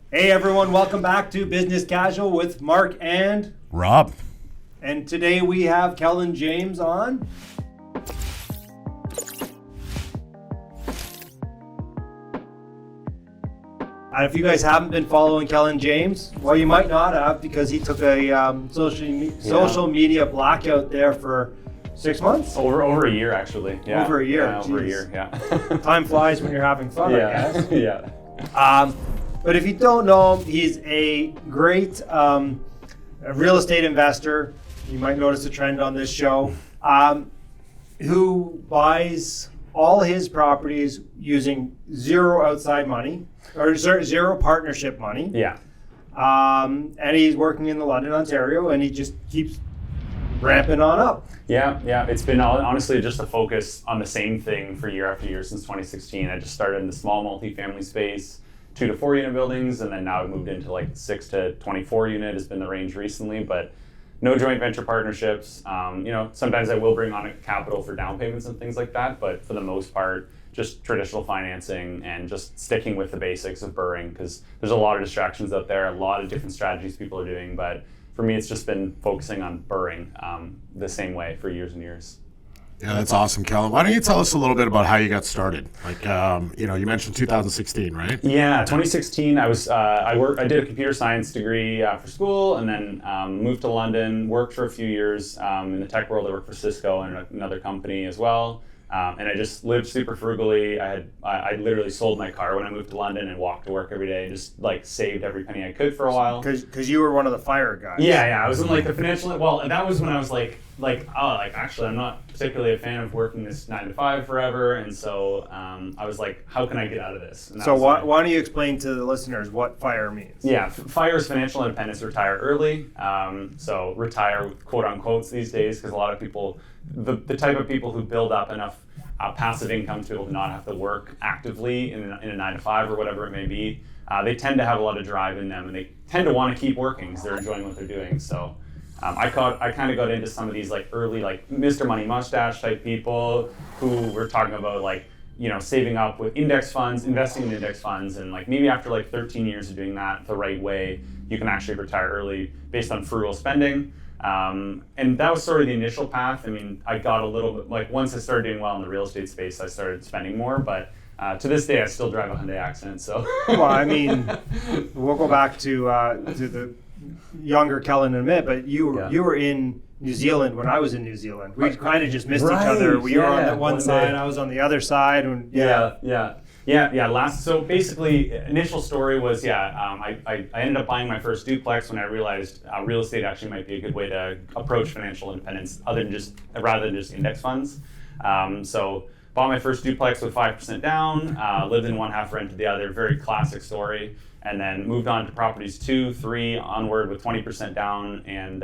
Hey everyone, welcome back to Business Casual with Mark and Rob. And today we have Kellan James on. And if you guys haven't been following Kellan James, well, you might not have because he took a social media blackout there for 6 months. Over a year, actually. Yeah. Over a year. Yeah, over a year. Yeah. Time flies when you're having fun, I guess. Yeah. But if you don't know him, he's a great real estate investor. You might notice a trend on this show, who buys all his properties using zero outside money, or zero partnership money. Yeah. And he's working in London, Ontario, and he just keeps ramping on up. Yeah. It's been honestly just a focus on the same thing for year after year since 2016. I just started in the small multifamily space, 2 to 4 unit buildings, and then now I've moved into like 6 to 24 unit has been the range recently, but no joint venture partnerships. Sometimes I will bring on capital for down payments and things like that, but for the most part, just traditional financing and just sticking with the basics of BRRRR-ing, because there's a lot of distractions out there, a lot of different strategies people are doing, but for me, it's just been focusing on BRRRR-ing the same way for years and years. Yeah, that's awesome, Kellan. Why don't you tell us a little bit about how you got started? Like, you mentioned 2016, right? Yeah, 2016. I did a computer science degree for school, and then moved to London. Worked for a few years in the tech world. I worked for Cisco and another company as well. And I just lived super frugally. I literally sold my car when I moved to London and walked to work every day. Just like saved every penny I could for a while. Because you were one of the fire guys. Yeah. I was in like the financial. Well, that was when I was actually I'm not particularly a fan of working this 9 to 5 forever, and so I was like, how can I get out of this? So why don't you explain to the listeners what FIRE means? Yeah, FIRE is financial independence, retire early. So retire with quote unquotes these days, because a lot of people, the type of people who build up enough passive income to be able to not have to work actively in a 9 to 5 or whatever it may be, they tend to have a lot of drive in them, and they tend to want to keep working because they're enjoying what they're doing. So I kind of got into some of these like early like Mr. Money Mustache type people who were talking about like, saving up with index funds, investing in index funds, and like maybe after like 13 years of doing that the right way, you can actually retire early based on frugal spending. And that was sort of the initial path. I mean, I got a little bit, like once I started doing well in the real estate space, I started spending more, but to this day I still drive a Hyundai Accent, so. Well, I mean, we'll go back to the younger Kellan in a minute, but you were in New Zealand when I was in New Zealand. We kind of just missed each other. We were on that one side, I was on the other side. And So basically, initial story was, I ended up buying my first duplex when I realized real estate actually might be a good way to approach financial independence rather than just index funds. So bought my first duplex with 5% down, lived in one, half rented the other, very classic story. And then moved on to properties 2, 3 onward with 20% down, and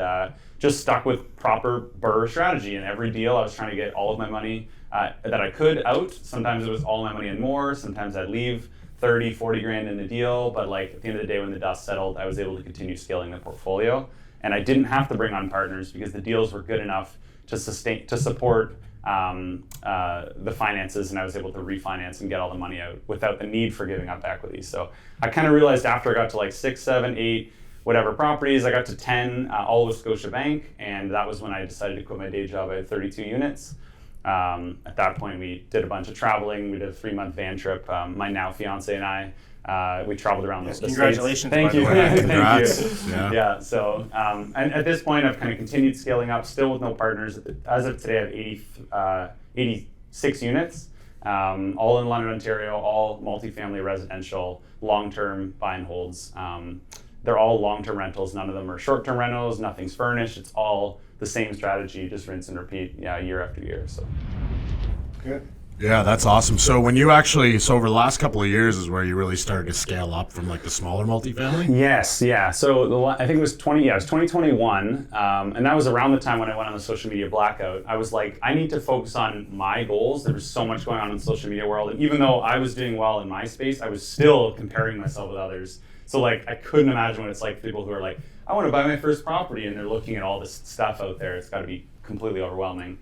just stuck with proper BRRRR strategy. In every deal, I was trying to get all of my money that I could out. Sometimes it was all my money and more. Sometimes I'd leave 30, 40 grand in the deal. But like at the end of the day, when the dust settled, I was able to continue scaling the portfolio. And I didn't have to bring on partners because the deals were good enough to support the finances, and I was able to refinance and get all the money out without the need for giving up equity. So I kind of realized after I got to like 6, 7, 8, whatever properties, I got to 10, all with Scotiabank, and that was when I decided to quit my day job. I had 32 units. At that point, we did a bunch of traveling. We did a 3-month van trip. My now fiance and I, we traveled around the States. Congratulations, Thank you. Congrats. Thank you. Yeah. So, and at this point, I've kind of continued scaling up, still with no partners. As of today, I have 86 units, all in London, Ontario, all multifamily residential, long-term buy and holds. They're all long-term rentals. None of them are short-term rentals. Nothing's furnished. It's all the same strategy, just rinse and repeat, year after year. So. Good. Yeah, that's awesome. So when you over the last couple of years is where you really started to scale up from like the smaller multifamily? Yes, yeah. So I think it was 2021, and that was around the time when I went on the social media blackout. I was like, I need to focus on my goals. There was so much going on in the social media world, and even though I was doing well in my space, I was still comparing myself with others. So like, I couldn't imagine what it's like for people who are like, I want to buy my first property, and they're looking at all this stuff out there. It's got to be completely overwhelming.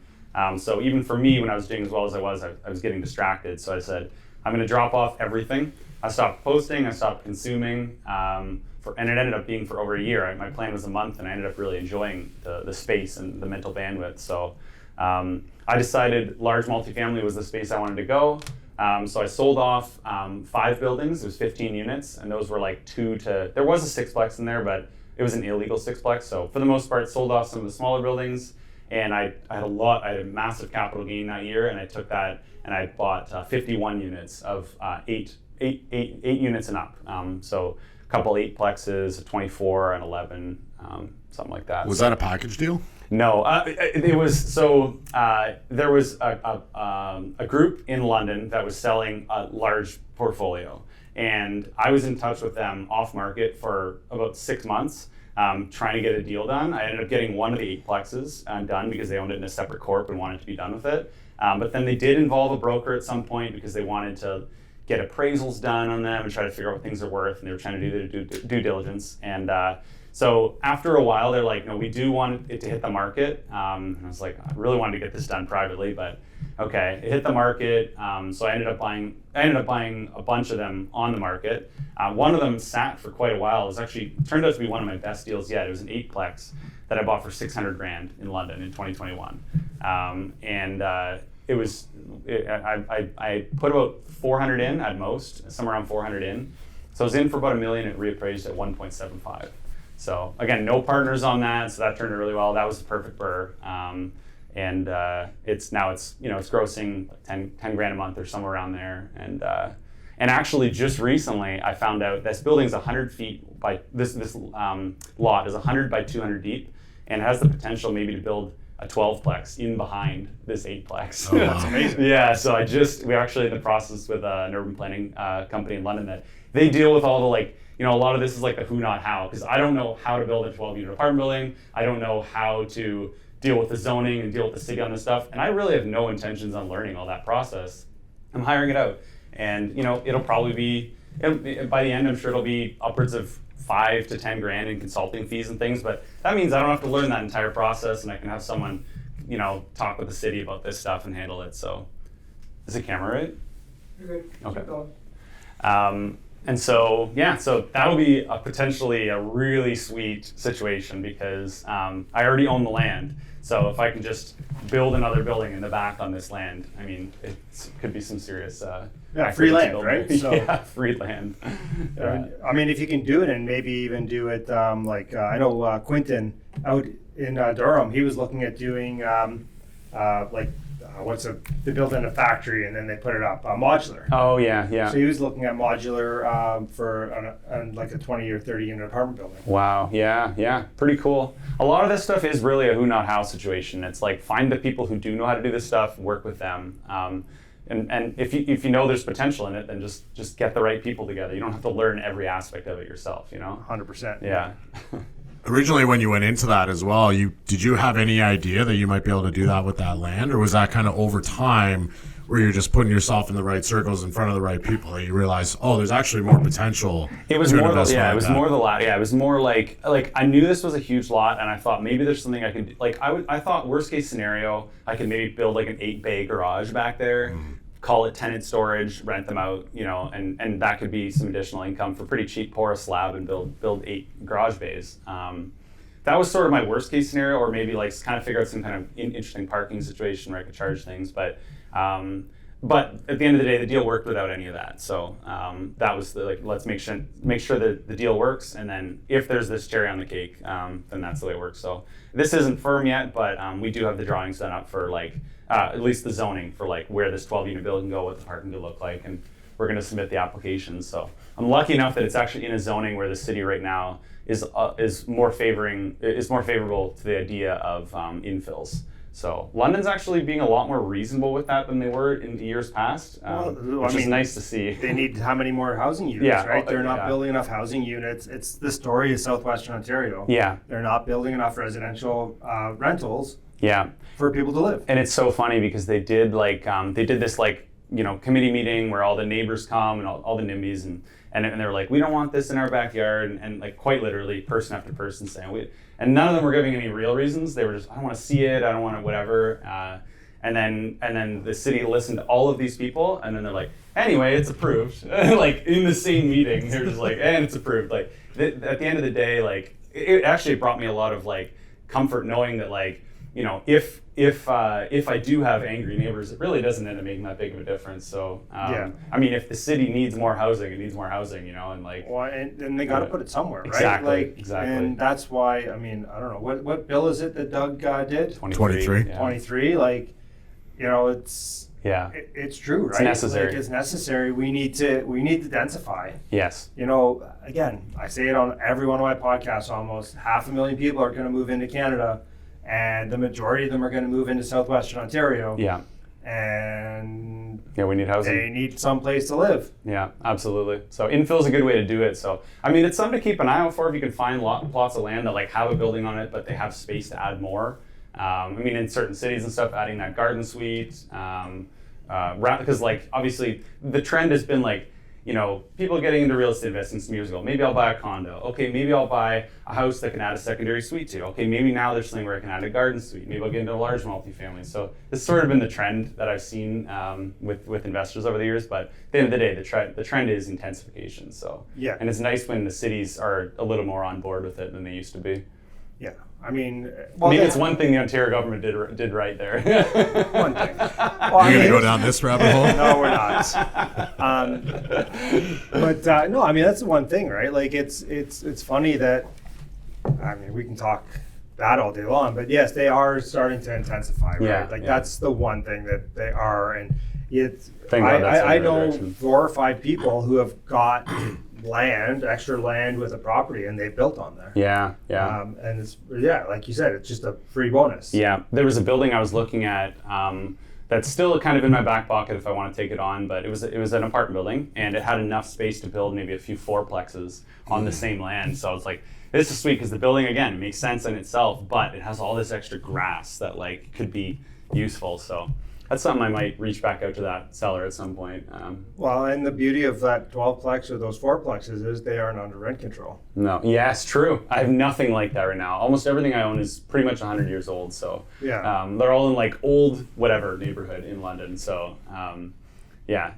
So even for me, when I was doing as well as I was getting distracted. So I said, I'm going to drop off everything. I stopped posting, I stopped consuming, and it ended up being for over a year. My plan was a month, and I ended up really enjoying the space and the mental bandwidth. So I decided large multifamily was the space I wanted to go. So I sold off 5 buildings. It was 15 units, and those were like there was a sixplex in there, but it was an illegal sixplex. So for the most part, sold off some of the smaller buildings, and I had a massive capital gain that year, and I took that and I bought 51 units of 8 units and up. So a couple 8plexes, a 24, and 11, something like that. Was that a package deal? No, it was, so there was a group in London that was selling a large portfolio, and I was in touch with them off market for about 6 months, trying to get a deal done. I ended up getting one of the 8plexes done because they owned it in a separate corp and wanted to be done with it. But then they did involve a broker at some point because they wanted to get appraisals done on them and try to figure out what things are worth, and they were trying to do their due diligence. And so after a while, they're like, no, we do want it to hit the market. And I was like, I really wanted to get this done privately, but okay, it hit the market. So I ended up buying a bunch of them on the market. One of them sat for quite a while. It was actually turned out to be one of my best deals yet. It was an 8plex that I bought for $600,000 in London in 2021. I put about 400 in at most, somewhere around 400 in. So I was in for about $1 million. It reappraised at 1.75. So again, no partners on that, so that turned out really well. That was the perfect BRRRR. It's grossing 10 grand a month or somewhere around there. And actually, just recently, I found out this building's 100 feet by this lot is 100 by 200 deep, and it has the potential maybe to build a 12plex in behind this 8plex. Oh, wow. That's amazing. Yeah, so we're actually in the process with an urban planning company in London that they deal with all the a lot of this is like the who, not how, because I don't know how to build a 12-unit apartment building. I don't know how to deal with the zoning and deal with the city on this stuff, and I really have no intentions on learning all that process. I'm hiring it out, and it'll probably be, by the end, I'm sure it'll be upwards of 5 to 10 grand in consulting fees and things, but that means I don't have to learn that entire process, and I can have someone, talk with the city about this stuff and handle it. So, is the camera right? You're good. Okay. Keep going. And so that'll be potentially a really sweet situation because I already own the land. So if I can just build another building in the back on this land, I mean, it could be some serious. Free land, right? So, yeah, free land. I mean, if you can do it and maybe even do it I know Quinton out in Durham, he was looking at doing they built in a factory and then they put it up modular. Oh yeah. So he was looking at modular for like a 20 or 30 unit apartment building. Wow, yeah, pretty cool. A lot of this stuff is really a who, not how situation. It's like find the people who do know how to do this stuff, work with them. And if you know there's potential in it, then just get the right people together. You don't have to learn every aspect of it yourself, 100%. Yeah. Originally, when you went into that as well, did you have any idea that you might be able to do that with that land, or was that kind of over time where you're just putting yourself in the right circles in front of the right people that you realize, oh, there's actually more potential? It was more the latter. Yeah, it was more like I knew this was a huge lot, and I thought maybe there's something I could do. I thought worst case scenario, I could maybe build like an 8-bay garage back there. Call it tenant storage, rent them out, and that could be some additional income for pretty cheap. Pour a slab and build 8 garage bays. That was sort of my worst case scenario, or maybe kind of figure out some kind of interesting parking situation where I could charge things. But at the end of the day, the deal worked without any of that. So that was let's make sure that the deal works, and then if there's this cherry on the cake, then that's the way it works. So this isn't firm yet, but we do have the drawings done up for at least the zoning for where this 12-unit building can go, what the parking could look like, and we're going to submit the applications. So I'm lucky enough that it's actually in a zoning where the city right now is more favorable to the idea of infills. So London's actually being a lot more reasonable with that than they were in the years past, which is nice to see. They need how many more housing units, right? They're not building enough housing units. It's the story of Southwestern Ontario. Yeah. They're not building enough residential rentals. Yeah. For people to live. And it's so funny because they did this committee meeting where all the neighbors come and all the NIMBYs and they're like, we don't want this in our backyard, and quite literally person after person saying and none of them were giving any real reasons. They were just, I don't want to see it, I don't want to whatever. And then the city listened to all of these people, and then they're like, anyway, it's approved. Like in the same meeting, they're just like, and it's approved. Like at the end of the day, like it actually brought me a lot of like comfort knowing that like, you know, if I do have angry neighbors, it really doesn't end up making that big of a difference. So I mean, if the city needs more housing, it needs more housing, you know, and like. Well, and they got to put it somewhere, right? Exactly. Exactly. And that's why, I mean, I don't know what bill is it that Doug did? 23. Yeah. 23. Like, you know, it's true, right? It's necessary. Like, it's necessary. We need to densify. Yes. You know, again, I say it on every one of my podcasts. Almost 500,000 people are going to move into Canada. And the majority of them are going to move into southwestern Ontario. Yeah. And we need housing. They need some place to live. Yeah, absolutely. So infill is a good way to do it. So I mean, it's something to keep an eye out for if you can find plots of land that like have a building on it, but they have space to add more. I mean, in certain cities and stuff, adding that garden suite. Because like obviously the trend has been like, you know, people getting into real estate investing some years ago. Maybe I'll buy a condo. Okay, maybe I'll buy a house that can add a secondary suite to. Okay, maybe now there's something where I can add a garden suite. Maybe I'll get into a large multifamily. So this has sort of been the trend that I've seen with investors over the years. But at the end of the day, the trend is intensification. So yeah, and it's nice when the cities are a little more on board with it than they used to be. Yeah, I mean, maybe it's one thing the Ontario government did right there. One thing. Well, you're gonna go down this rabbit hole? No, we're not. But no, I mean that's the one thing, right? Like it's funny that, I mean, we can talk that all day long, but yes, they are starting to intensify, right? Yeah, like that's the one thing that they are, and I know 4 or 5 people who have got extra land with a property, and they built on there. Yeah. And it's like you said, it's just a free bonus. Yeah, there was a building I was looking at that's still kind of in my back pocket if I want to take it on, but it was an apartment building, and it had enough space to build maybe a few fourplexes on the same land. So I was like, this is sweet because the building again makes sense in itself, but it has all this extra grass that like could be useful. So that's something I might reach back out to that seller at some point. Well, and the beauty of that 12plex or those fourplexes is they aren't under rent control. No, yes, true. I have nothing like that right now. Almost everything I own is pretty much 100 years old. So yeah, they're all in like old whatever neighborhood in London. So yeah,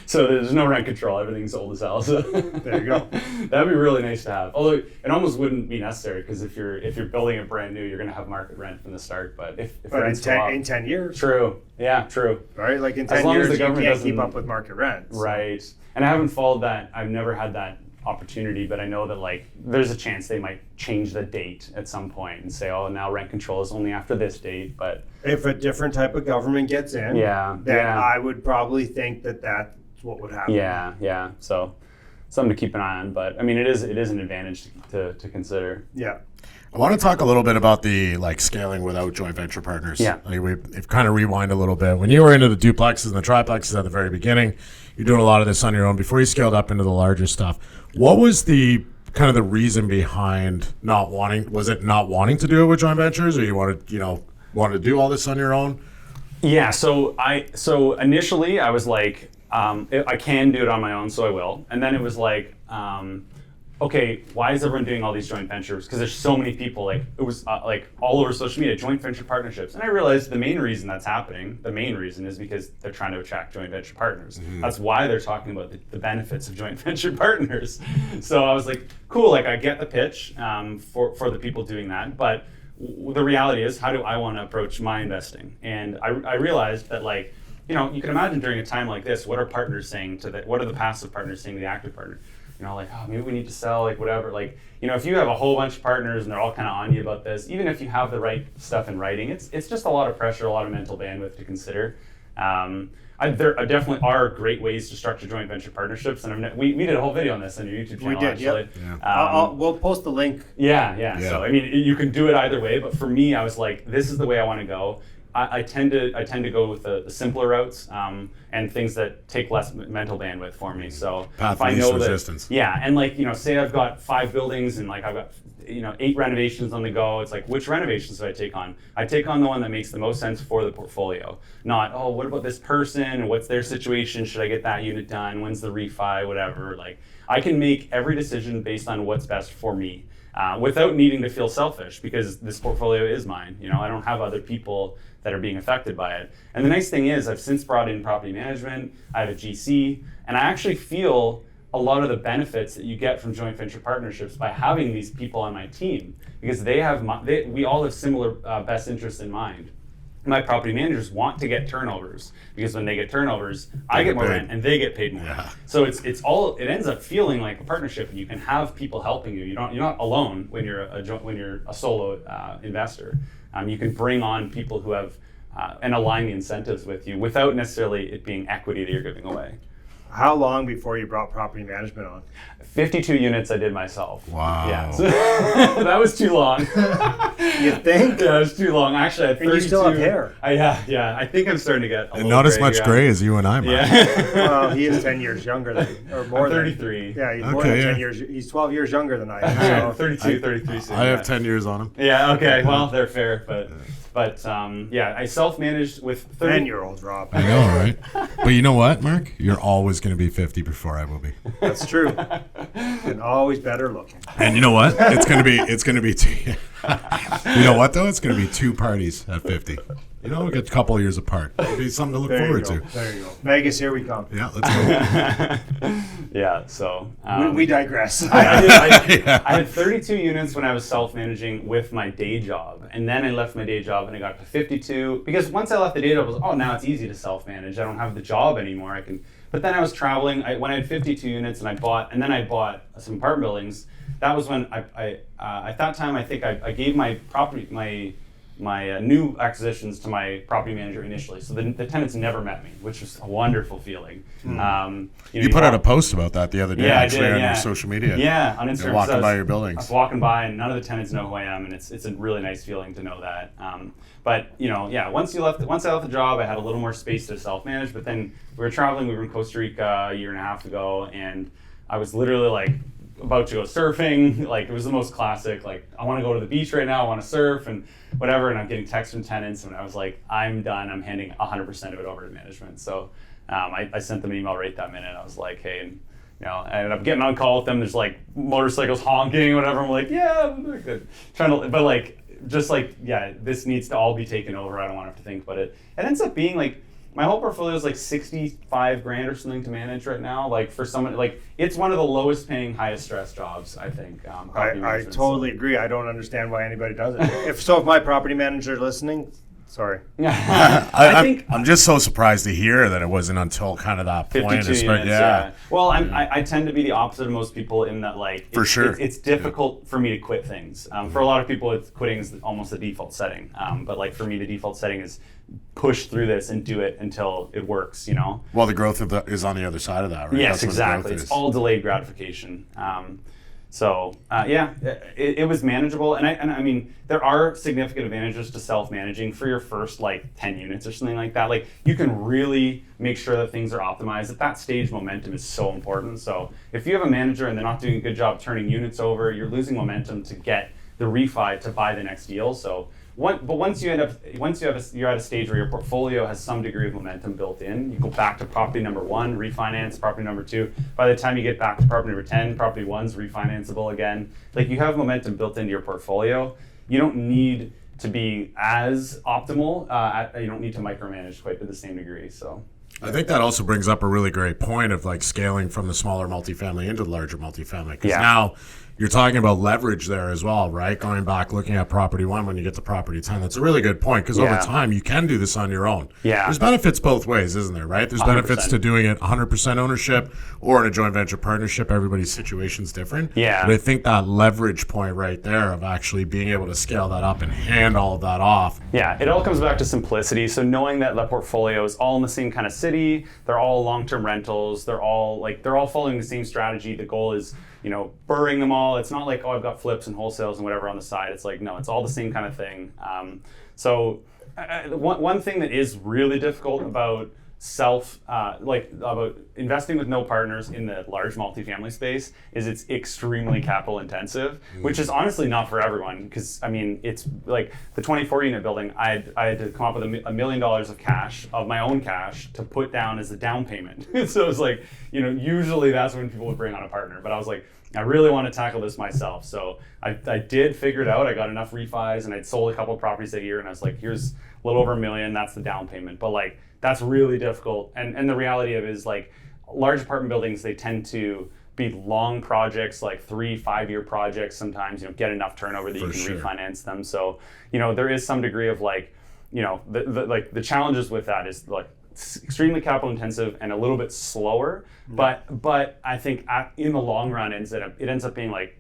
so there's no rent control. Everything's old as hell. So there you go. That'd be really nice to have. Although it almost wouldn't be necessary because if you're building it brand new, you're going to have market rent from the start. But if rent's in 10 years, true. Yeah, true. Right, like in As 10 long as years, the you government can't keep doesn't- up with market rent. So. Right. And I haven't followed that. I've never had that opportunity, but I know that like there's a chance they might change the date at some point and say, oh, now rent control is only after this date. But if a different type of government gets in, then I would probably think that that's what would happen. Yeah. So something to keep an eye on. But I mean, it is an advantage to consider. Yeah. I want to talk a little bit about the like scaling without joint venture partners. Yeah. Like we've kind of rewind a little bit. When you were into the duplexes and the triplexes at the very beginning, you're doing a lot of this on your own before you scaled up into the larger stuff. What was the kind of the reason behind not wanting? Was it not wanting to do it with joint ventures, or you wanted to do all this on your own? Yeah. So initially I was like, I can do it on my own, so I will. And then it was like, okay, why is everyone doing all these joint ventures? Because there's so many people, like it was like all over social media, joint venture partnerships. And I realized the main reason that's happening, is because they're trying to attract joint venture partners. Mm-hmm. That's why they're talking about the benefits of joint venture partners. So I was like, cool, like I get the pitch for the people doing that, but the reality is, how do I want to approach my investing? And I realized that like, you can imagine during a time like this, what are partners saying what are the passive partners saying to the active partner? Like, oh, maybe we need to sell, like whatever. Like, if you have a whole bunch of partners and they're all kind of on you about this, even if you have the right stuff in writing, it's just a lot of pressure, a lot of mental bandwidth to consider. There definitely are great ways to structure joint venture partnerships, and we did a whole video on this on your YouTube channel. We did, actually. Yeah. We'll post the link. Yeah. So I mean, you can do it either way, but for me, I was like, this is the way I want to go. I tend to go with the simpler routes and things that take less mental bandwidth for me. So path if I of least know resistance. and like say I've got 5 buildings and like I've got 8 renovations on the go. It's like, which renovations do I take on? I take on the one that makes the most sense for the portfolio. Not, oh, what about this person and what's their situation? Should I get that unit done? When's the refi? Whatever. Like I can make every decision based on what's best for me. Without needing to feel selfish, because this portfolio is mine. I don't have other people that are being affected by it. And the nice thing is I've since brought in property management, I have a GC, and I actually feel a lot of the benefits that you get from joint venture partnerships by having these people on my team, because we all have similar best interests in mind. My property managers want to get turnovers, because when they get turnovers, I get more rent and they get paid more. Yeah. So it ends up feeling like a partnership, and you can have people helping you. You're not alone when you're a solo investor. You can bring on people who have and align the incentives with you without necessarily it being equity that you're giving away. How long before you brought property management on? 52 units I did myself. Wow. Yeah. So that was too long. You think? Yeah, it was too long. Actually, I had 32. You still have hair. Yeah. I think I'm starting to get a little not as gray much here. gray as you and I, Mark. Yeah. Well, he is 10 years younger than, or more I'm 33. Than. Yeah, he's more than 10 years. He's 12 years younger than I am. So. 33 soon. I have 10 years on him. Yeah, okay. Well, they're fair, but I self-managed with 30. 10-year-old Rob. I know, right? But you know what, Mark? You're always going to be 50 before I will be. That's true. And always better looking. And you know what? It's going to be two. You know what though? It's going to be two parties at 50. We'll get a couple of years apart. It'll be something to look forward to. There you go. Vegas, here we come. Yeah, let's go. Yeah, so we digress. I had 32 units when I was self-managing with my day job, and then I left my day job and I got to 52, because once I left the day job, I was now it's easy to self-manage. I don't have the job anymore. But then I was traveling. When I had 52 units and I bought some apartment buildings. That was when I at that time I think I gave my property my new acquisitions to my property manager initially, so the tenants never met me, which was a wonderful feeling. You put out a post about that the other day, actually, on your social media. Yeah, on Instagram. You're walking by your buildings. I was walking by, and none of the tenants know who I am, and it's a really nice feeling to know that. But once I left the job, I had a little more space to self-manage. But then we were traveling. We were in Costa Rica a year and a half ago, and I was literally about to go surfing. It was the most classic, I want to go to the beach right now, I want to surf and whatever, and I'm getting texts from tenants, and I was like, I'm done, I'm handing 100% of it over to management. So I sent them an email right that minute. I was like, hey, and I ended up getting on call with them. There's motorcycles honking, whatever. I'm like, yeah, good. This needs to all be taken over. I don't want to have to think about it. It ends up being my whole portfolio is $65,000 or something to manage right now. For someone, it's one of the lowest paying, highest stress jobs, I think. I totally agree. I don't understand why anybody does it. If my property manager is listening, sorry. I'm just so surprised to hear that it wasn't until kind of that point. 52 units, yeah. Well, I tend to be the opposite of most people in that, for sure, it's difficult for me to quit things. For a lot of people, quitting is almost the default setting. But for me, the default setting is push through this and do it until it works. Well, the growth is on the other side of that, right? Yes, exactly. It's all delayed gratification. It was manageable, and I mean, there are significant advantages to self-managing for your first 10 units or something like that. You can really make sure that things are optimized. At that stage, momentum is so important. So if you have a manager and they're not doing a good job turning units over, you're losing momentum to get the refi to buy the next deal. So once you're at a stage where your portfolio has some degree of momentum built in, you go back to property number 1, refinance property number 2. By the time you get back to property number 10, property 1's refinanceable again. You have momentum built into your portfolio. You don't need to be as optimal. You don't need to micromanage quite to the same degree. So I think that also brings up a really great point of scaling from the smaller multifamily into the larger multifamily. Because now you're talking about leverage there as well, right? Going back, looking at property 1 when you get to property 10. That's a really good point, because over time you can do this on your own. Yeah. There's benefits both ways, isn't there, right? There's 100%. benefits to doing it 100% ownership or in a joint venture partnership. Everybody's situation's different. Yeah. But I think that leverage point right there of actually being able to scale that up and hand all of that off. Yeah, it all comes back to simplicity. So knowing that the portfolio is all in the same kind of city, they're all long-term rentals, they're all following the same strategy. The goal is, BRRRR-ing them all. It's not I've got flips and wholesales and whatever on the side. It's no, it's all the same kind of thing. One thing that is really difficult about about investing with no partners in the large multifamily space is it's extremely capital intensive, which is honestly not for everyone. Because I mean, it's like the 24 unit building. I had to come up with $1 million of cash, of my own cash, to put down as a down payment. So it's like, you know, usually that's when people would bring on a partner. But I was like, I really want to tackle this myself. So I did figure it out. I got enough refis, and I'd sold a couple of properties that year, and I was like, here's a little over $1 million. That's the down payment. But like, that's really difficult. And the reality of it is, like, large apartment buildings, they tend to be long projects, like 3-5 year projects. Sometimes, you know, get enough turnover that you can refinance them. So, you know, there is some degree of like, you know, the challenges with that is like it's extremely capital intensive and a little bit slower. But I think in the long run, it ends up being like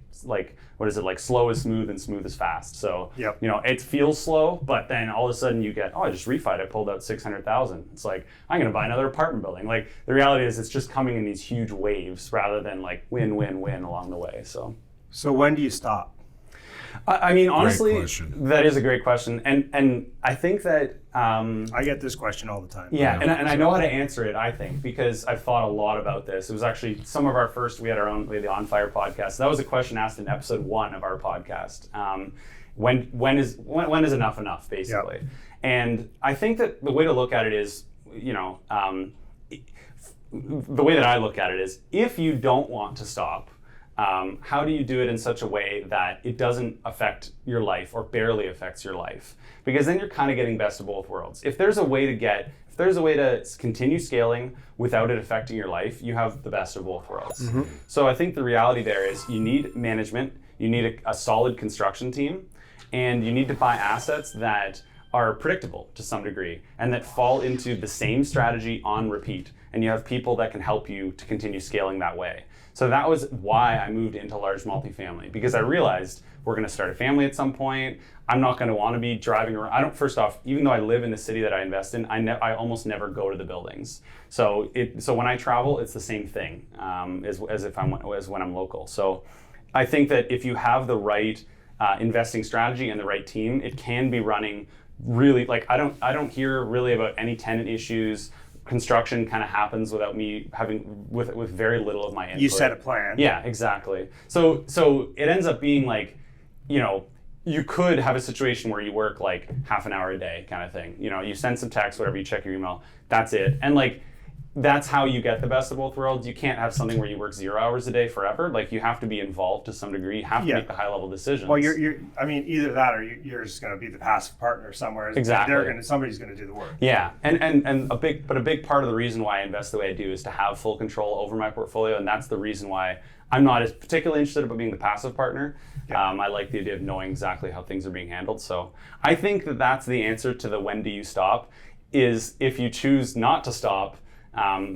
what is it, like slow is smooth and smooth is fast. So you know, it feels slow, but then all of a sudden you get, I just refied, I pulled out 600,000. It's like, I'm gonna buy another apartment building. Like, the reality is it's just coming in these huge waves rather than like win along the way. So when do you stop? I mean, honestly, that is a great question, and I think that I get this question all the time. Yeah, and I know how to answer it. I think because I've thought a lot about this. It was actually some of our first. We had the On Fire podcast. That was a question asked in episode 1 of our podcast. When is enough basically? Yep. And I think that the way to look at it is, you know, the way that I look at it is, if you don't want to stop, how do you do it in such a way that it doesn't affect your life or barely affects your life? Because then you're kind of getting best of both worlds. If there's a way to continue scaling without it affecting your life, you have the best of both worlds. Mm-hmm. So I think the reality there is you need management, you need a solid construction team, and you need to buy assets that are predictable to some degree and that fall into the same strategy on repeat. And you have people that can help you to continue scaling that way. So that was why I moved into large multifamily, because I realized we're going to start a family at some point. I'm not going to want to be driving around. First off, even though I live in the city that I invest in, I almost never go to the buildings. So when I travel, it's the same thing as when I'm local. So I think that if you have the right investing strategy and the right team, it can be running really, like, I don't hear really about any tenant issues. Construction kind of happens without me having with very little of my input. You set a plan. Yeah, exactly. So it ends up being like, you know, you could have a situation where you work like half an hour a day kind of thing. You know, you send some text, whatever, you check your email, that's it. And like, that's how you get the best of both worlds. You can't have something where you work 0 hours a day forever. Like, you have to be involved to some degree. You have to make the high level decisions. Well, I mean, either that or you're just going to be the passive partner somewhere. Exactly. Somebody's going to do the work. Yeah, and a big part of the reason why I invest the way I do is to have full control over my portfolio, and that's the reason why I'm not as particularly interested about being the passive partner. Yeah. I like the idea of knowing exactly how things are being handled. So I think that that's the answer to the when do you stop, is if you choose not to stop,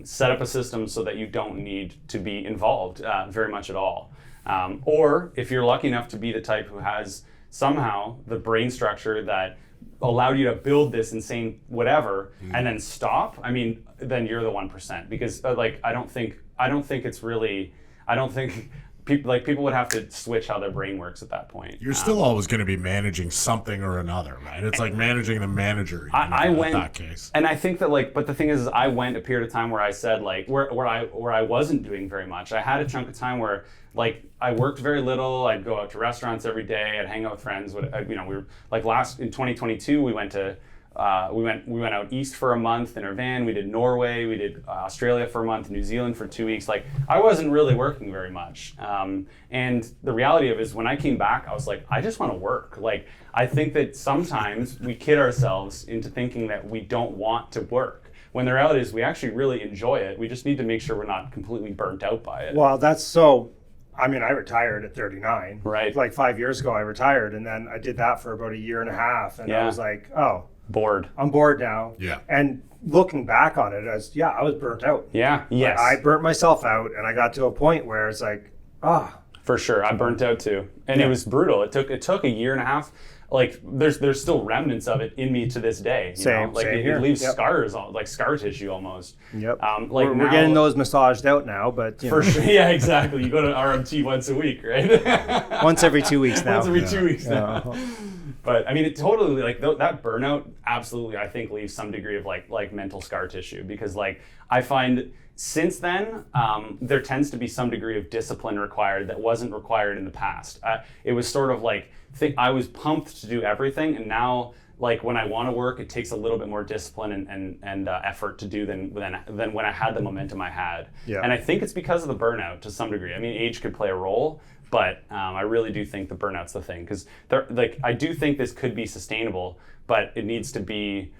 set up a system so that you don't need to be involved very much at all. Or if you're lucky enough to be the type who has somehow the brain structure that allowed you to build this insane whatever and then stop, I mean, then you're the 1%. Because I don't think people would have to switch how their brain works at that point. You're still always going to be managing something or another, right? It's like managing the manager. I went in that case, and I think that but the thing is I went a period of time where I said where I wasn't doing very much. I had a chunk of time where I worked very little. I'd go out to restaurants every day. I'd hang out with friends. We were in 2022 we went to. We went out east for a month in our van. We did Norway, we did Australia for a month, New Zealand for 2 weeks. Like, I wasn't really working very much. And the reality of it is, when I came back, I was like, I just want to work. Like, I think that sometimes we kid ourselves into thinking that we don't want to work, when the reality is we actually really enjoy it. We just need to make sure we're not completely burnt out by it. Well, that's so. I mean, I retired at 39. Right. Like 5 years ago, I retired, and then I did that for about 1.5 years, and I was like, oh. Bored. I'm bored now. Yeah. And looking back on it as, I was burnt out. Yeah. Yes. I burnt myself out, and I got to a point where it's like, For sure, I burnt out too, and it was brutal. It took a year and a half. Like there's still remnants of it in me to this day. Same here. It leaves scars, like scar tissue almost. Yep. Like we're getting those massaged out now, but for sure. Yeah, exactly. You go to RMT once a week, right? Once every 2 weeks now. Once every 2 weeks now. But I mean, it totally like that burnout. Absolutely, I think leaves some degree of like mental scar tissue, because like I find since then there tends to be some degree of discipline required that wasn't required in the past. It was sort of like I was pumped to do everything, and now like when I want to work, it takes a little bit more discipline and effort to do than when I had the momentum I had. Yeah. And I think it's because of the burnout to some degree. I mean, age could play a role, but I really do think the burnout's the thing, because I do think this could be sustainable, but it needs to be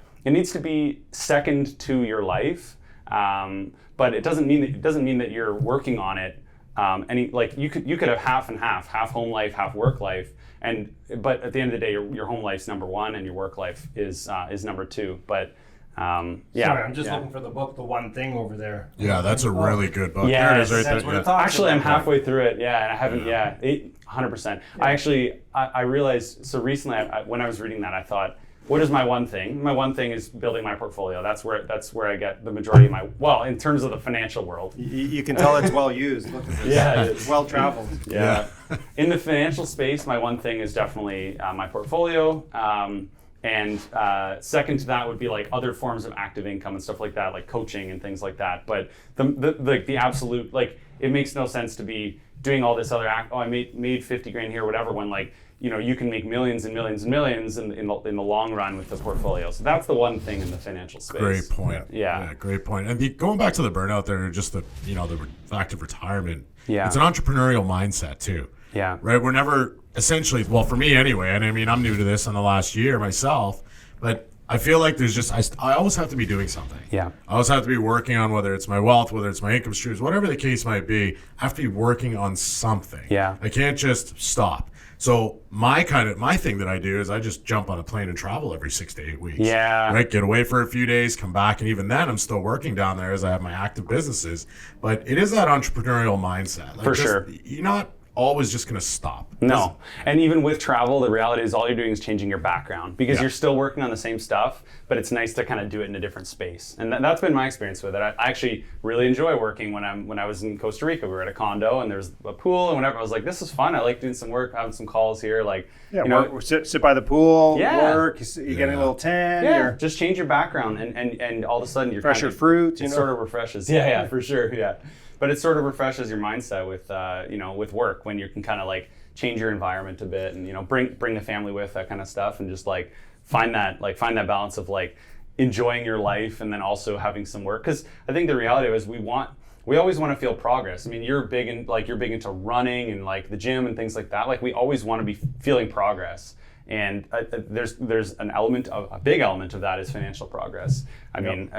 second to your life. But it doesn't mean that you're working on it. You could have half and half home life, half work life, but at the end of the day, your home life's number one and your work life is number two. But Sorry, I'm just looking for the book, The One Thing, over there. Yeah, that's a really good book. Yeah, there it is right that's there. what it Yeah. talks actually, I'm about. halfway through it. Yeah, and I haven't. 100%. I realized so recently when I was reading that, I thought, what is my one thing? My one thing is building my portfolio. That's where I get the majority of in terms of the financial world. You can tell it's well used. Look at this. Yeah, it It's is. well traveled. Yeah. In the financial space, my one thing is definitely my portfolio. And second to that would be like other forms of active income and stuff like that, like coaching and things like that. But the absolute, like, it makes no sense to be doing all this other I made 50 grand here, whatever, when like, you can make millions and millions and millions in the long run with the portfolio. So that's the one thing in the financial space. Great point. Yeah. Great point. And going back to the burnout there, just the fact of retirement. Yeah. It's an entrepreneurial mindset too. Yeah. Right. We're never essentially, well, for me anyway, and I mean, I'm new to this in the last year myself, but I feel like there's just, I always have to be doing something. Yeah. I always have to be working on, whether it's my wealth, whether it's my income streams, whatever the case might be, I have to be working on something. Yeah. I can't just stop. So my thing that I do is I just jump on a plane and travel every 6 to 8 weeks. Yeah. Right. Get away for a few days, come back, and even then I'm still working down there as I have my active businesses. But it is that entrepreneurial mindset. Like, For sure. You're not always just going to stop. No. And even with travel, the reality is all you're doing is changing your background, because you're still working on the same stuff, but it's nice to kind of do it in a different space. And that's been my experience with it. I actually really enjoy working when I was in Costa Rica. We were at a condo and there's a pool and whatever. I was like, this is fun. I like doing some work, having some calls here. Like, sit by the pool, Yeah. work, you're getting a little tan. yeah, just change your background and all of a sudden you're Fresher kind of, fruit, It sort of refreshes. Yeah, for sure. Yeah. But it sort of refreshes your mindset with work, when you can kind of like change your environment a bit and bring the family with, that kind of stuff, and just like find that balance of like enjoying your life and then also having some work. Because I think the reality is we always want to feel progress. I mean, you're big into running and like the gym and things like that. Like, we always want to be feeling progress. And there's a big element of that is financial progress. I mean,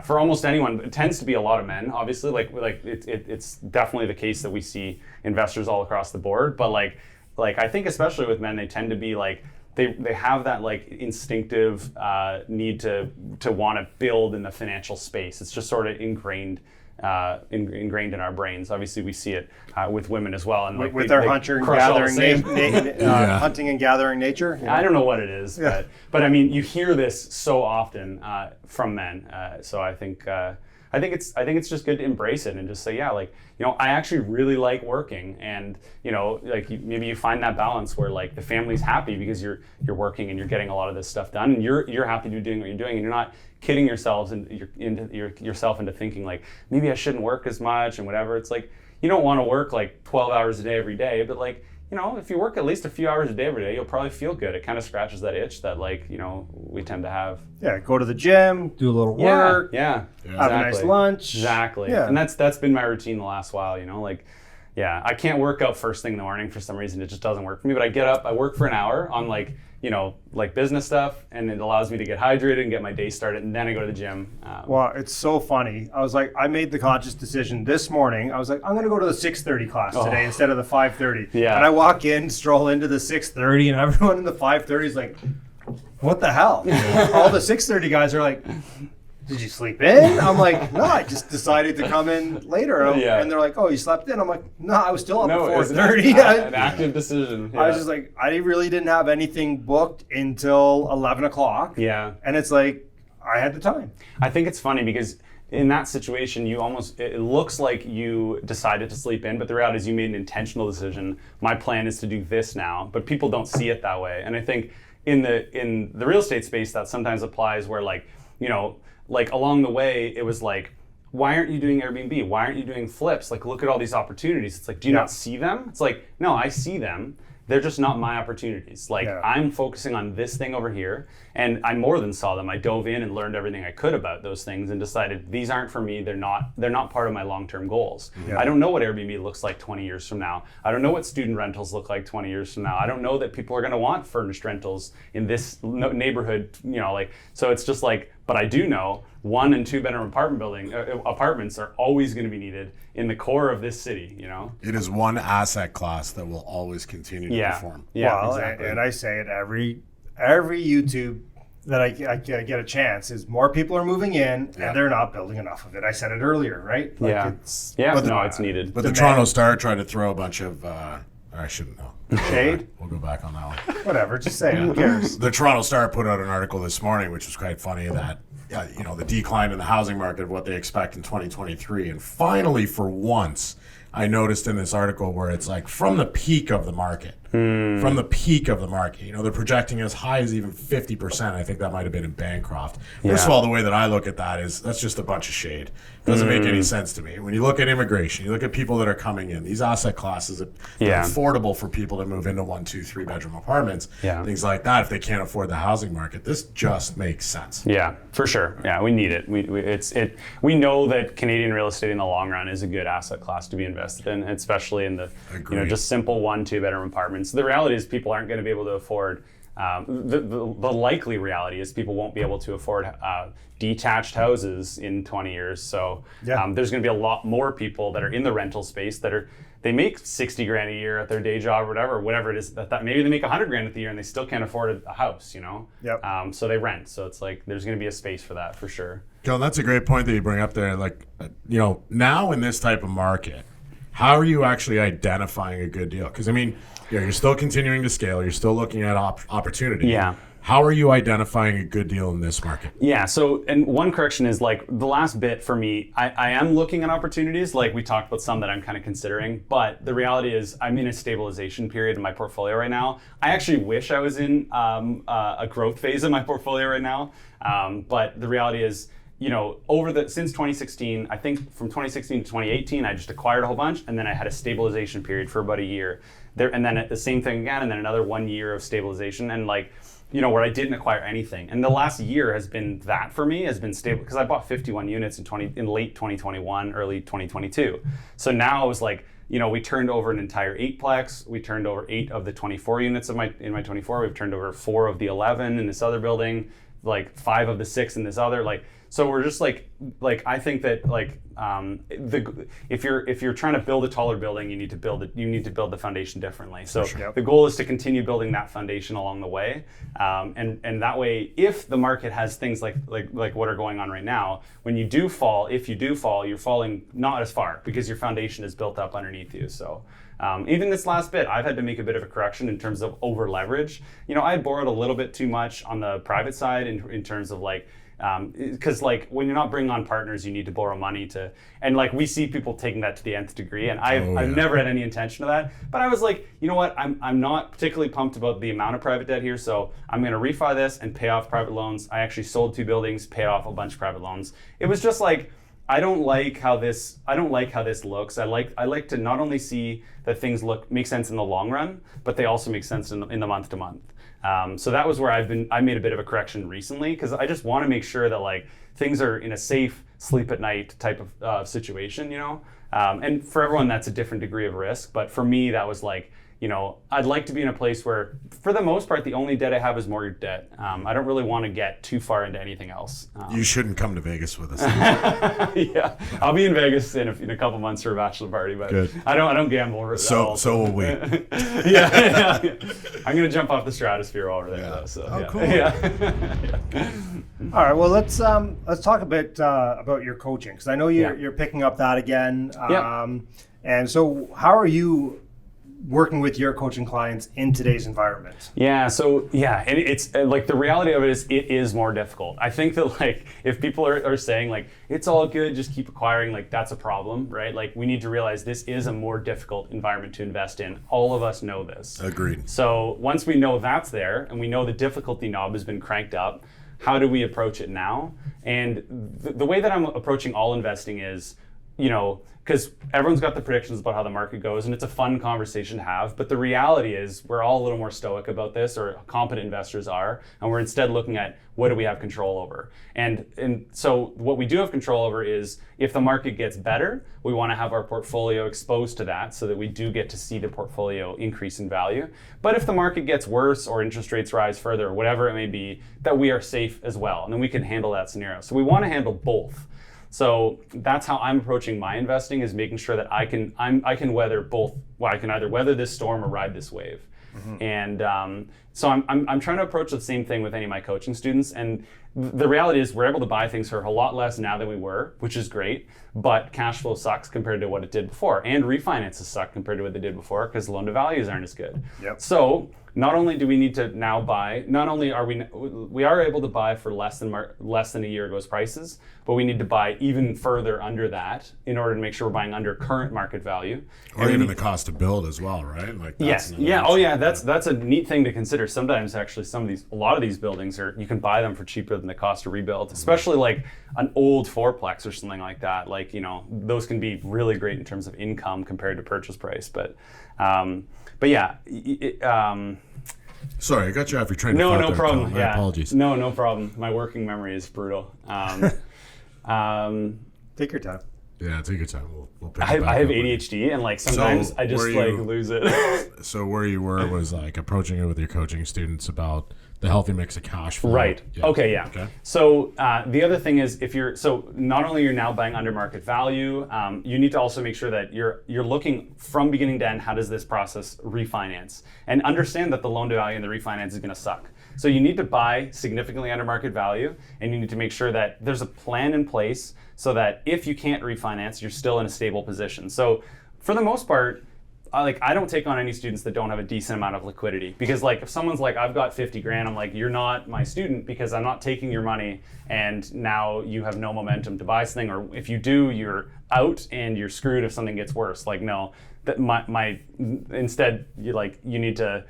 for almost anyone, it tends to be a lot of men, obviously. It's definitely the case that we see investors all across the board. But like I think especially with men, they tend to be like, they have that like instinctive need to want to build in the financial space. It's just sort of ingrained in our brains. Obviously, we see it with women as well, and like with their hunting and gathering nature. I don't know what it is, but I mean, you hear this so often from men. So I think it's just good to embrace it and just say, I actually really like working, and maybe you find that balance where like the family's happy because you're working and you're getting a lot of this stuff done, and you're happy to be doing what you're doing, and you're not kidding yourselves yourself into thinking like, maybe I shouldn't work as much and whatever. It's like, you don't want to work like 12 hours a day every day, but like, if you work at least a few hours a day every day, you'll probably feel good. It kind of scratches that itch that we tend to have. Yeah, go to the gym, do a little work. Yeah. Have a nice lunch. Exactly. Yeah. And that's been my routine the last while, I can't work out first thing in the morning for some reason. It just doesn't work for me. But I get up, I work for an hour on like business stuff, and it allows me to get hydrated and get my day started, and then I go to the gym. Well, it's so funny. I was like, I made the conscious decision this morning. I was like, I'm going to go to the 6:30 class today instead of the 5:30. Yeah. And I walk in, stroll into the 6:30, and everyone in the 5:30 is like, what the hell? All the 6:30 guys are like, did you sleep in? I'm like, no, I just decided to come in later. And they're like, oh, you slept in? I'm like, no, I was still up at 4:30. An active decision. I was just like, I really didn't have anything booked until 11 o'clock. Yeah. And it's like, I had the time. I think it's funny because in that situation, it looks like you decided to sleep in, but the reality is you made an intentional decision. My plan is to do this now, but people don't see it that way. And I think in the real estate space, that sometimes applies where like along the way, it was like, why aren't you doing Airbnb? Why aren't you doing flips? Like, look at all these opportunities. It's like, do you not see them? It's like, no, I see them. They're just not my opportunities. Like, I'm focusing on this thing over here, and I more than saw them. I dove in and learned everything I could about those things and decided these aren't for me. They're not part of my long-term goals. Yeah. I don't know what Airbnb looks like 20 years from now. I don't know what student rentals look like 20 years from now. I don't know that people are going to want furnished rentals in this neighborhood, so it's just like, but I do know 1 and 2 bedroom apartments are always going to be needed in the core of this city, It is one asset class that will always continue to perform. Yeah, well, exactly. And I say it every YouTube that I get a chance is more people are moving in and they're not building enough of it. I said it earlier, right? Like it's needed. But the Toronto Star tried to throw a bunch of, I shouldn't know. Shade? We'll go back on that one. Whatever, just say it. Who cares? The Toronto Star put out an article this morning, which was quite funny, that the decline in the housing market of what they expect in 2023. And finally, for once, I noticed in this article where it's like from the peak of the market, they're projecting as high as even 50%. I think that might have been in Bancroft. First of all, the way that I look at that is that's just a bunch of shade. Doesn't make any sense to me. When you look at immigration, you look at people that are coming in, these asset classes are affordable for people to move into 1, 2, 3 bedroom apartments, things like that. If they can't afford the housing market, this just makes sense. Yeah, for sure. Yeah, we need it. We know that Canadian real estate in the long run is a good asset class to be invested in, especially in the just simple 1, 2 bedroom apartments. The reality is people aren't going to be able to afford. The likely reality is people won't be able to afford detached houses in 20 years. So there's going to be a lot more people that are in the rental space they make 60 grand a year at their day job or whatever it is that maybe they make 100 grand a year and they still can't afford a house, so they rent. So it's like there's going to be a space for that for sure. Kellan, that's a great point that you bring up there. Like, now in this type of market, how are you actually identifying a good deal? Because you're still continuing to scale. You're still looking at opportunity. Yeah. How are you identifying a good deal in this market? Yeah, so, and one correction is like the last bit for me, I am looking at opportunities, like we talked about some that I'm kind of considering, but the reality is I'm in a stabilization period in my portfolio right now. I actually wish I was in a growth phase of my portfolio right now, but the reality is, since 2016, I think from 2016 to 2018, I just acquired a whole bunch, and then I had a stabilization period for about a year. And then the same thing again, and then another 1 year of stabilization, and where I didn't acquire anything. And the last year has been that for me, has been stable, because I bought 51 units in late 2021, early 2022. So now it was like, we turned over an entire 8-plex. We turned over 8 of the 24 units in my 24. We've turned over 4 of the 11 in this other building, 5 of the 6 in this other, so we're just I think that if you're trying to build a taller building, you need to build the foundation differently. So the goal is to continue building that foundation along the way, and that way, if the market has things like what are going on right now, when you do fall, you're falling not as far because your foundation is built up underneath you. So. Even this last bit, I've had to make a bit of a correction in terms of over leverage. I had borrowed a little bit too much on the private side in terms of because when you're not bringing on partners, you need to borrow money and we see people taking that to the nth degree, and I've never had any intention of that. But I was like, you know what, I'm not particularly pumped about the amount of private debt here, so I'm going to refi this and pay off private loans. I actually sold 2 buildings, paid off a bunch of private loans. It was just I don't like how this looks. I like to not only see that things make sense in the long run, but they also make sense in the month to month. So that was where I made a bit of a correction recently, because I just want to make sure that things are in a safe sleep at night type of situation, and for everyone that's a different degree of risk. But for me, that was I'd like to be in a place where, for the most part, the only debt I have is mortgage debt. I don't really want to get too far into anything else. You shouldn't come to Vegas with us. Yeah, I'll be in Vegas in a couple months for a bachelor party, but good. I don't gamble. So will we. yeah. I'm gonna jump off the stratosphere while we're there. Though, so, cool. Yeah. All right. Well, let's talk a bit about your coaching, because I know you're picking up that again. And so, how are you working with your coaching clients in today's environment? And it's like, the reality of it is, it is more difficult. I think that, like, if people are saying like it's all good, just keep acquiring, like, that's a problem, right? Like, we need to realize this is a more difficult environment to invest in. All of us know this. Agreed. So once we know that's there, and we know the difficulty knob has been cranked up, how do we approach it now? And the way that I'm approaching all investing is, because everyone's got the predictions about how the market goes, and it's a fun conversation to have, but the reality is we're all a little more stoic about this, or competent investors are, and we're instead looking at what do we have control over. And so what we do have control over is, if the market gets better, we want to have our portfolio exposed to that so that we do get to see the portfolio increase in value. But if the market gets worse, or interest rates rise further, or whatever it may be, that we are safe as well, and then we can handle that scenario. So we want to handle both. So that's how I'm approaching my investing, is making sure that I can weather both. Well, I can either weather this storm or ride this wave. Mm-hmm. And so I'm trying to approach the same thing with any of my coaching students. And the reality is, we're able to buy things for a lot less now than we were, which is great. But cash flow sucks compared to what it did before, and refinances suck compared to what they did before, because loan to values aren't as good. Yep. So not only do we need to now buy, not only are we are able to buy for less than a year ago's prices, but we need to buy even further under that in order to make sure we're buying under current market value. Or even the cost to build as well, right? Like, yes, yeah, oh yeah, that's a neat thing to consider. Sometimes actually a lot of these buildings you can buy them for cheaper than the cost to rebuild, especially like an old fourplex or something like that. Like, those can be really great in terms of income compared to purchase price. But yeah. Sorry, I got you off your train of thought. No problem. My apologies. No problem. My working memory is brutal. Take your time. Yeah, take your time. We'll pick I it back have up. ADHD, and like sometimes I just lose it. So where you were was like approaching it with your coaching students about the healthy mix of cash flow. Right. Yeah. Okay. Yeah. Okay. So the other thing is, not only you're now buying under market value, you need to also make sure that you're looking from beginning to end. How does this process refinance? And understand that the loan to value and the refinance is going to suck. So you need to buy significantly under market value, and you need to make sure that there's a plan in place so that if you can't refinance, you're still in a stable position. So for the most part, I don't take on any students that don't have a decent amount of liquidity, because like, if someone's like, I've got 50 grand, I'm like, you're not my student, because I'm not taking your money and now you have no momentum to buy something, or if you do, you're out and you're screwed if something gets worse. Like, no, that instead you need to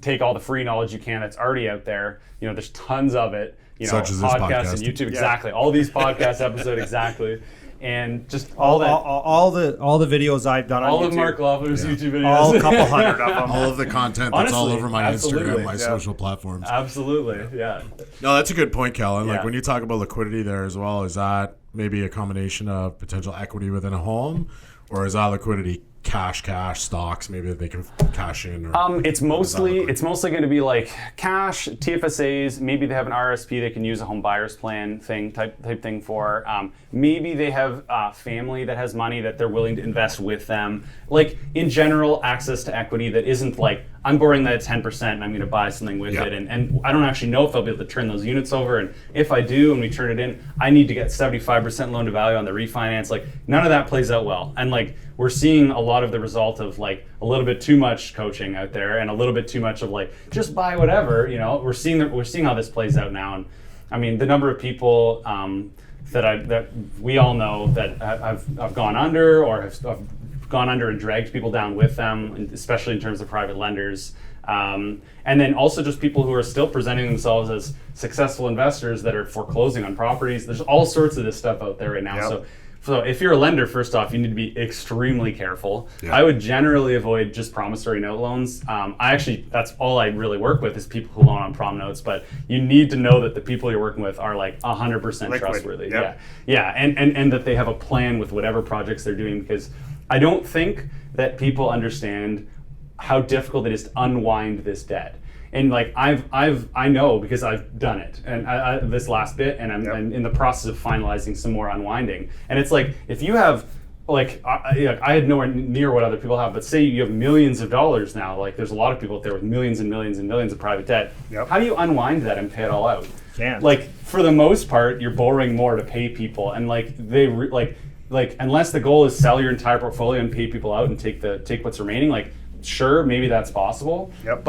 take all the free knowledge you can that's already out there. There's tons of it. Such as this podcasts and YouTube, exactly. All these podcast episodes, exactly. And just all the videos I've done on all YouTube. of Mark Loeffler's YouTube videos. All a couple hundred of them. All of the content that's all over my absolutely. Instagram, my social platforms. Absolutely, yeah. No, that's a good point, Kellan. Like, Yeah. when you talk about liquidity there as well, is that maybe a combination of potential equity within a home, or is that liquidity cash, stocks, maybe that they can cash in? Or it's mostly going to be like cash, TFSAs. Maybe they have an RSP they can use a home buyer's plan type thing for. Maybe they have a family that has money that they're willing to invest with them. Like, in general, access to equity that isn't like, I'm borrowing that at 10% and I'm going to buy something with it. And I don't actually know if I'll be able to turn those units over. And if I do, and we turn it in, I need to get 75% loan to value on the refinance. Like, none of that plays out well. And like, we're seeing a lot of the result of like a little bit too much coaching out there, and a little bit too much of like, just buy whatever. We're seeing how this plays out now. And I mean, the number of people that we all know that have gone under, or have gone under and dragged people down with them, especially in terms of private lenders. And then also just people who are still presenting themselves as successful investors that are foreclosing on properties. There's all sorts of this stuff out there right now. Yep. So if you're a lender, first off, you need to be extremely careful. Yeah. I would generally avoid just promissory note loans. That's all I really work with, is people who loan on prom notes. But you need to know that the people you're working with are like 100% trustworthy. Yep. Yeah, and that they have a plan with whatever projects they're doing, because I don't think that people understand how difficult it is to unwind this debt. And like, I know, because I've done it, and this last bit, and I'm in the process of finalizing some more unwinding. And it's like, if you have like I had nowhere near what other people have, but say you have millions of dollars now, like there's a lot of people out there with millions and millions and millions of private debt. Yep. How do you unwind that and pay it all out? Can't. Like for the most part, you're borrowing more to pay people, and like like unless the goal is sell your entire portfolio and pay people out and take what's remaining, like sure, maybe that's possible. Yep.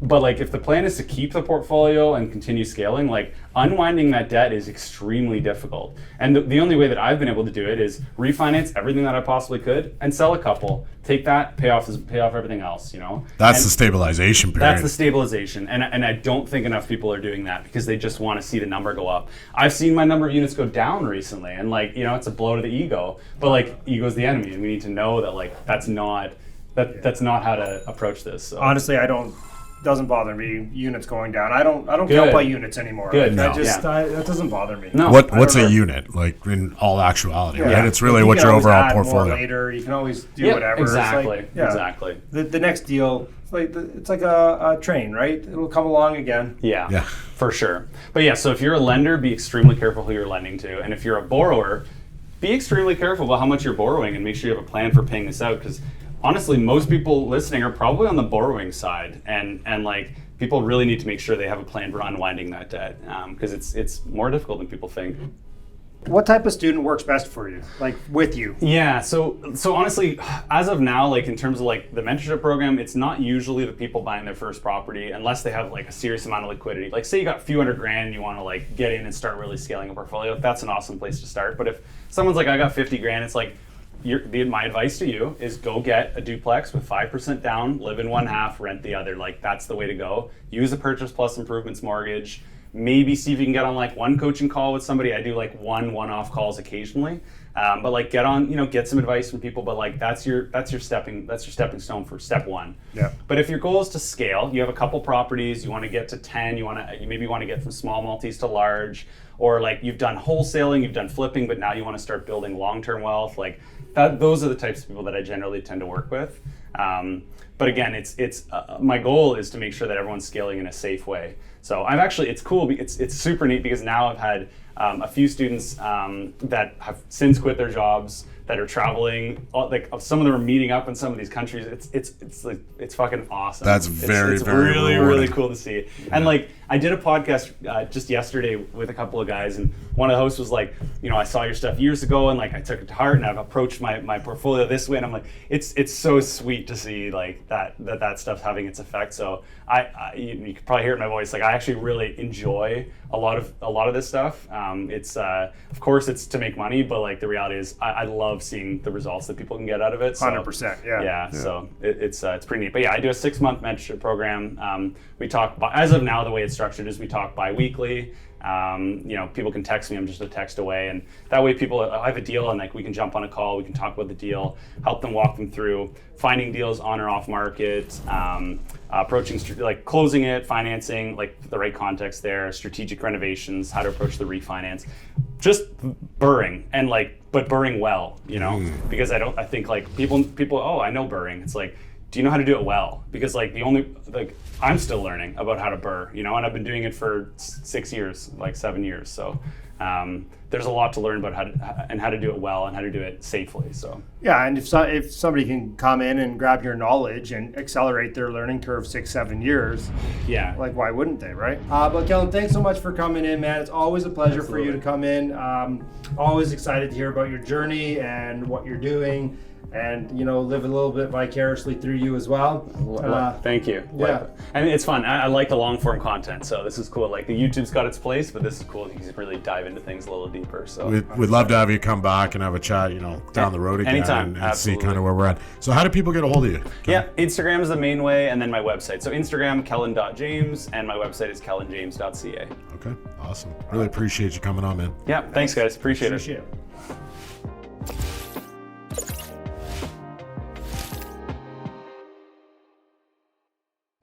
But if the plan is to keep the portfolio and continue scaling, like unwinding that debt is extremely difficult. And the only way that I've been able to do it is refinance everything that I possibly could and sell a couple, take that, pay off everything else, you know? That's the stabilization period. That's the stabilization. And I don't think enough people are doing that because they just want to see the number go up. I've seen my number of units go down recently, and like, you know, it's a blow to the ego, but like ego's the enemy, and we need to know that like that's not how to approach this. So. Honestly, doesn't bother me units going down. I don't Good. count by units anymore. Good. Like, No. that doesn't bother me. No. What's I a don't know. unit, like in all actuality, Yeah. right? It's really You what can your always overall add more portfolio. later. You can always do Yeah, whatever. exactly. It's like, Exactly. The next deal, it's like a train, right? It'll come along again. Yeah, for sure. But yeah, so if you're a lender, be extremely careful who you're lending to. And if you're a borrower, be extremely careful about how much you're borrowing and make sure you have a plan for paying this out. Because honestly, most people listening are probably on the borrowing side. And like, people really need to make sure they have a plan for unwinding that debt because it's more difficult than people think. What type of student works best for you, like with you? Yeah, so honestly, as of now, like in terms of like the mentorship program, it's not usually the people buying their first property unless they have like a serious amount of liquidity. Like say you got a few $100,000 and you want to like get in and start really scaling a portfolio, that's an awesome place to start. But if someone's like, I got $50,000, it's like, my advice to you is go get a duplex with 5% down, live in one half, rent the other. Like that's the way to go. Use a purchase plus improvements mortgage. Maybe see if you can get on like one coaching call with somebody. I do like one-off calls occasionally, but like get on, get some advice from people. But like that's your stepping stone for step one. Yeah. But if your goal is to scale, you have a couple properties, you want to get to 10, you maybe want to get from small multis to large, or like you've done wholesaling, you've done flipping, but now you want to start building long-term wealth. Like those are the types of people that I generally tend to work with. But again, it's my goal is to make sure that everyone's scaling in a safe way. So it's cool. It's super neat because now I've had a few students that have since quit their jobs that are traveling. Like some of them are meeting up in some of these countries. It's fucking awesome. That's very it's very really rewarding. really cool to see. Yeah. And like I did a podcast just yesterday with a couple of guys, and one of the hosts was like, I saw your stuff years ago, and like I took it to heart, and I've approached my portfolio this way, and I'm like, it's so sweet to see like that stuff's having its effect. So you can probably hear it in my voice. Like I actually really enjoy a lot of this stuff. It's of course it's to make money, but like the reality is I love seeing the results that people can get out of it. So, 100%. Yeah. So it's pretty neat. But yeah, I do a 6-month mentorship program. We talk as of now, the way it's structured is we talk bi-weekly. People can text me. I'm just a text away, and that way I have a deal, and like we can jump on a call. We can talk about the deal, help them walk them through finding deals on or off market, approaching like closing it, financing, like the right context there, strategic renovations, how to approach the refinance, just BRRRR-ing and but BRRRR-ing well, because I think like people, oh, I know BRRRR-ing. It's like, do you know how to do it well? Because like I'm still learning about how to BRRRR, and I've been doing it for 6 years, like 7 years. So there's a lot to learn about how to do it well and how to do it safely. So yeah, and if somebody can come in and grab your knowledge and accelerate their learning curve 6-7 years, yeah, like why wouldn't they, right? But Kellan, thanks so much for coming in, man. It's always a pleasure for you to come in. Always excited to hear about your journey and what you're doing, and live a little bit vicariously through you as well. Thank you. Yeah, I mean, it's fun. I like the long form content, so this is cool. Like the YouTube's got its place, but this is cool. You can really dive into things a little deeper. So we'd love to have you come back and have a chat, down the road again, anytime, and see kind of where we're at. So how do people get a hold of you? Yeah, Instagram is the main way, and then my website. So Instagram, Kellan.James, and my website is kellanjames.ca. Okay, awesome. Really appreciate you coming on, man. Yeah, thanks guys. Appreciate it. it.